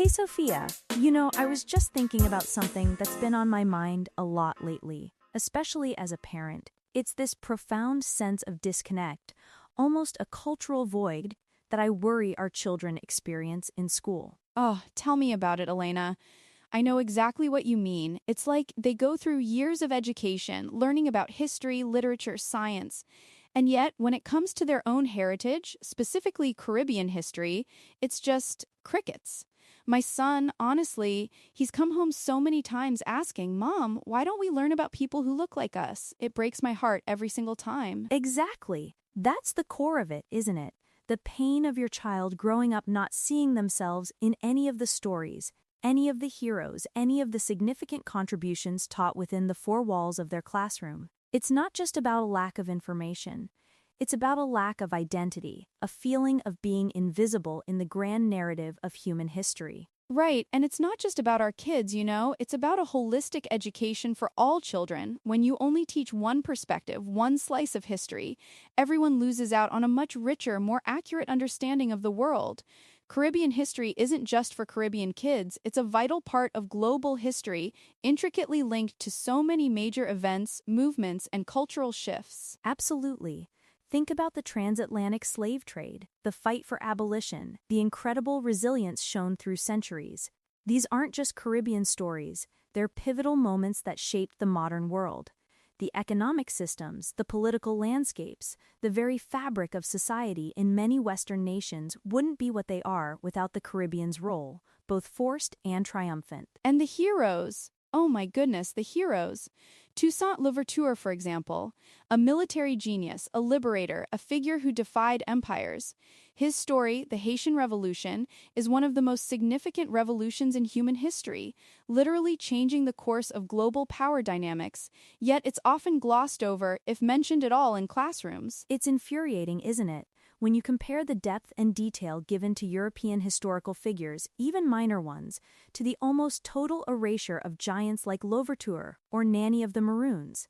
Hey Sophia, I was just thinking about something that's been on my mind a lot lately, especially as a parent. It's this profound sense of disconnect, almost a cultural void, that I worry our children experience in school. Oh, tell me about it, Elena. I know exactly what you mean. It's like they go through years of education, learning about history, literature, science. And yet, when it comes to their own heritage, specifically Caribbean history, it's just crickets. My son, honestly, he's come home so many times asking, Mom, why don't we learn about people who look like us? It breaks my heart every single time. Exactly. That's the core of it, isn't it? The pain of your child growing up not seeing themselves in any of the stories, any of the heroes, any of the significant contributions taught within the four walls of their classroom. It's not just about a lack of information. It's about a lack of identity, a feeling of being invisible in the grand narrative of human history. Right, and it's not just about our kids, it's about a holistic education for all children. When you only teach one perspective, one slice of history, everyone loses out on a much richer, more accurate understanding of the world. Caribbean history isn't just for Caribbean kids, it's a vital part of global history, intricately linked to so many major events, movements, and cultural shifts. Absolutely. Think about the transatlantic slave trade, the fight for abolition, the incredible resilience shown through centuries. These aren't just Caribbean stories, they're pivotal moments that shaped the modern world. The economic systems, the political landscapes, the very fabric of society in many Western nations wouldn't be what they are without the Caribbean's role, both forced and triumphant. And the heroes. Oh my goodness, the heroes. Toussaint Louverture, for example, a military genius, a liberator, a figure who defied empires. His story, the Haitian Revolution, is one of the most significant revolutions in human history, literally changing the course of global power dynamics, yet it's often glossed over, if mentioned at all in classrooms. It's infuriating, isn't it? When you compare the depth and detail given to European historical figures, even minor ones, to the almost total erasure of giants like Louverture or Nanny of the Maroons.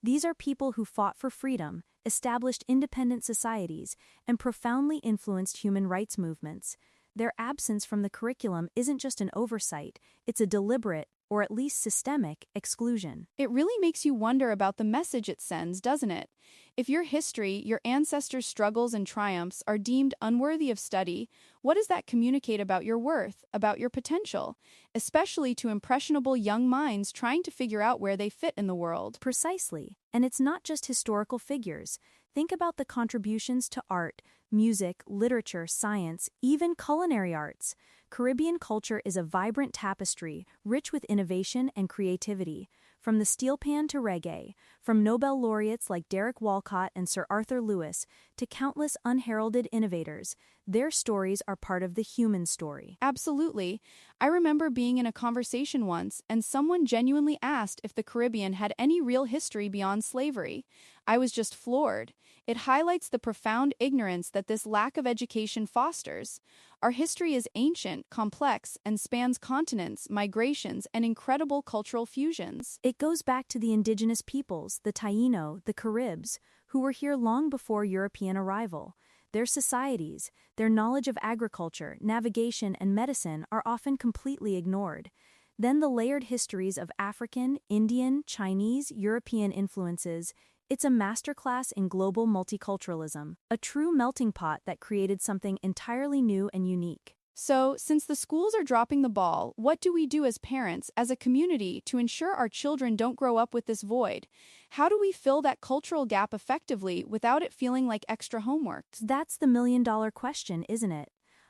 These are people who fought for freedom, established independent societies, and profoundly influenced human rights movements. Their absence from the curriculum isn't just an oversight, it's a deliberate, or at least systemic, exclusion. It really makes you wonder about the message it sends, doesn't it? If your history, your ancestors' struggles and triumphs are deemed unworthy of study, what does that communicate about your worth, about your potential, especially to impressionable young minds trying to figure out where they fit in the world? Precisely. And it's not just historical figures. Think about the contributions to art, music, literature, science, even culinary arts. Caribbean culture is a vibrant tapestry, rich with innovation and creativity. From the steel pan to reggae, from Nobel laureates like Derek Walcott and Sir Arthur Lewis to countless unheralded innovators, their stories are part of the human story. Absolutely. I remember being in a conversation once, and someone genuinely asked if the Caribbean had any real history beyond slavery. I was just floored. It highlights the profound ignorance that this lack of education fosters. Our history is ancient, complex, and spans continents, migrations, and incredible cultural fusions. It goes back to the indigenous peoples, the Taino, the Caribs, who were here long before European arrival. Their societies, their knowledge of agriculture, navigation, and medicine are often completely ignored. Then the layered histories of African, Indian, Chinese, European influences. It's a masterclass in global multiculturalism, a true melting pot that created something entirely new and unique. So, since the schools are dropping the ball, what do we do as parents, as a community, to ensure our children don't grow up with this void? How do we fill that cultural gap effectively without it feeling like extra homework? That's the million-dollar question, isn't it?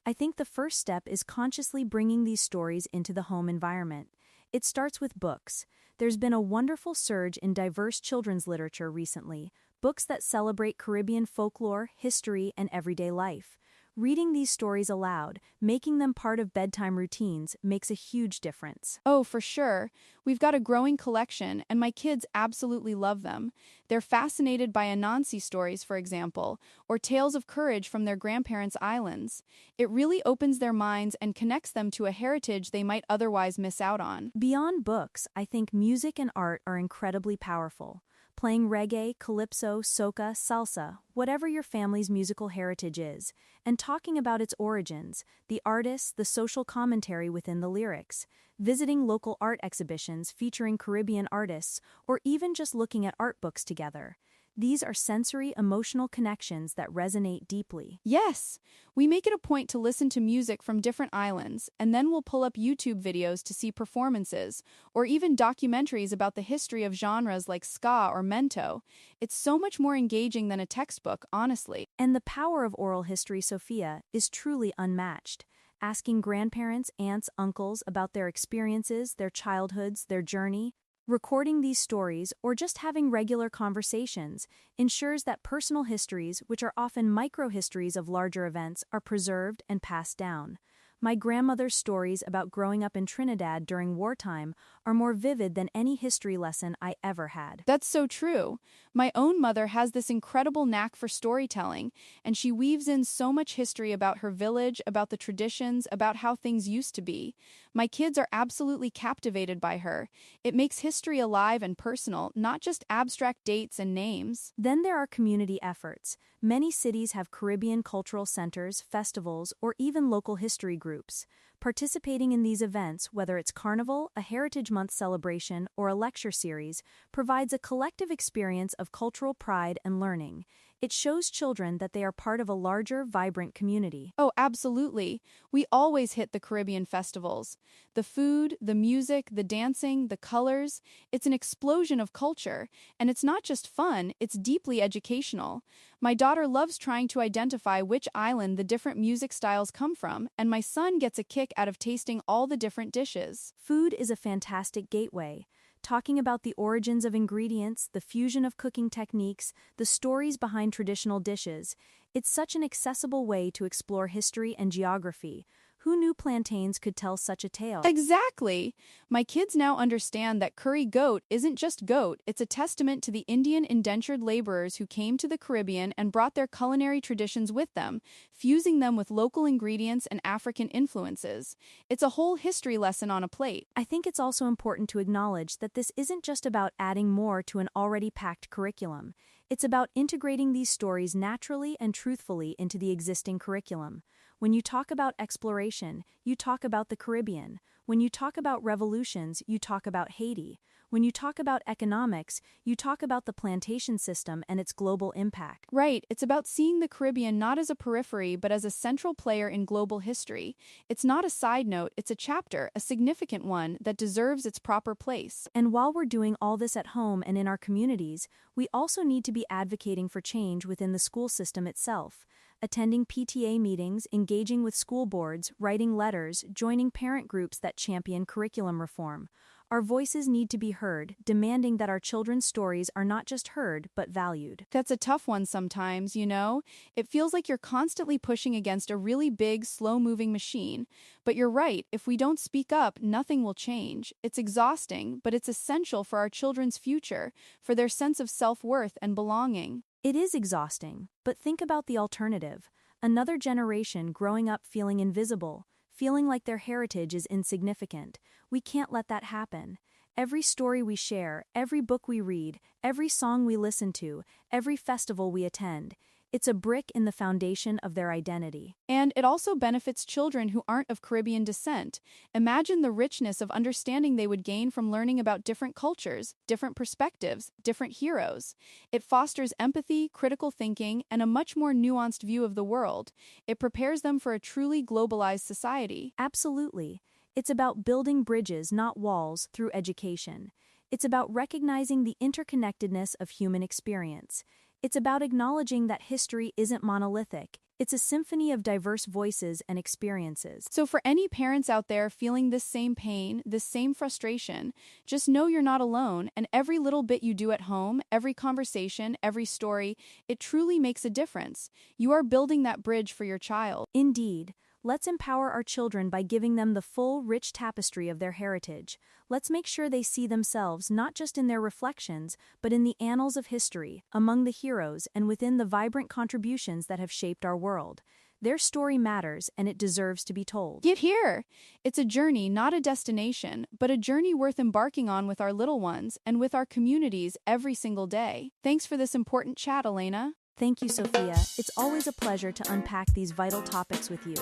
I think the first step is consciously bringing these stories into the home environment. It starts with books. There's been a wonderful surge in diverse children's literature recently, books that celebrate Caribbean folklore, history, and everyday life. Reading these stories aloud, making them part of bedtime routines, makes a huge difference. Oh, for sure. We've got a growing collection, and my kids absolutely love them. They're fascinated by Anansi stories, for example, or tales of courage from their grandparents' islands. It really opens their minds and connects them to a heritage they might otherwise miss out on. Beyond books, I think music and art are incredibly powerful. playing reggae, calypso, soca, salsa, whatever your family's musical heritage is, and talking about its origins, the artists, the social commentary within the lyrics, visiting local art exhibitions featuring Caribbean artists, or even just looking at art books together. These are sensory, emotional connections that resonate deeply. Yes, we make it a point to listen to music from different islands, and then we'll pull up YouTube videos to see performances, or even documentaries about the history of genres like ska or mento. It's so much more engaging than a textbook, honestly. And the power of oral history, Sophia, is truly unmatched. Asking grandparents, aunts, uncles about their experiences, their childhoods, their journey, recording these stories, or just having regular conversations ensures that personal histories, which are often micro-histories of larger events, are preserved and passed down. My grandmother's stories about growing up in Trinidad during wartime are more vivid than any history lesson I ever had. That's so true. My own mother has this incredible knack for storytelling, and she weaves in so much history about her village, about the traditions, about how things used to be. My kids are absolutely captivated by her. It makes history alive and personal, not just abstract dates and names. Then there are community efforts. Many cities have Caribbean cultural centers, festivals, or even local history groups. Participating in these events, whether it's Carnival, a Heritage Month celebration, or a lecture series, provides a collective experience of cultural pride and learning. It shows children that they are part of a larger, vibrant community. Oh, absolutely. We always hit the Caribbean festivals. The food, the music, the dancing, the colors, it's an explosion of culture. And it's not just fun, it's deeply educational. My daughter loves trying to identify which island the different music styles come from, and my son gets a kick out of tasting all the different dishes. Food is a fantastic gateway. Talking about the origins of ingredients, the fusion of cooking techniques, the stories behind traditional dishes. It's such an accessible way to explore history and geography. Who knew plantains could tell such a tale? Exactly! My kids now understand that curry goat isn't just goat, it's a testament to the Indian indentured laborers who came to the Caribbean and brought their culinary traditions with them, fusing them with local ingredients and African influences. It's a whole history lesson on a plate. I think it's also important to acknowledge that this isn't just about adding more to an already packed curriculum. It's about integrating these stories naturally and truthfully into the existing curriculum. When you talk about exploration, you talk about the Caribbean. When you talk about revolutions, you talk about Haiti. When you talk about economics, you talk about the plantation system and its global impact. Right, it's about seeing the Caribbean not as a periphery but as a central player in global history. It's not a side note, it's a chapter, a significant one, that deserves its proper place. And while we're doing all this at home and in our communities, we also need to be advocating for change within the school system itself. Attending PTA meetings, engaging with school boards, writing letters, joining parent groups that champion curriculum reform. Our voices need to be heard, demanding that our children's stories are not just heard, but valued. That's a tough one sometimes, you know? It feels like you're constantly pushing against a really big, slow-moving machine. But you're right, if we don't speak up, nothing will change. It's exhausting, but it's essential for our children's future, for their sense of self-worth and belonging. It is exhausting, but think about the alternative. Another generation growing up feeling invisible, feeling like their heritage is insignificant. We can't let that happen. Every story we share, every book we read, every song we listen to, every festival we attend, it's a brick in the foundation of their identity. And it also benefits children who aren't of Caribbean descent. Imagine the richness of understanding they would gain from learning about different cultures, different perspectives, different heroes. It fosters empathy, critical thinking, and a much more nuanced view of the world. It prepares them for a truly globalized society. Absolutely. It's about building bridges, not walls, through education. It's about recognizing the interconnectedness of human experience. It's about acknowledging that history isn't monolithic. It's a symphony of diverse voices and experiences. So for any parents out there feeling this same pain, this same frustration, just know you're not alone, and every little bit you do at home, every conversation, every story, it truly makes a difference. You are building that bridge for your child. Indeed. Let's empower our children by giving them the full, rich tapestry of their heritage. Let's make sure they see themselves not just in their reflections, but in the annals of history, among the heroes, and within the vibrant contributions that have shaped our world. Their story matters and it deserves to be told. Get here! It's a journey, not a destination, but a journey worth embarking on with our little ones and with our communities every single day. Thanks for this important chat, Elena. Thank you, Sophia. It's always a pleasure to unpack these vital topics with you.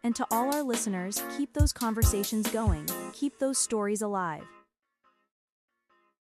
And to all our listeners, keep those conversations going, keep those stories alive.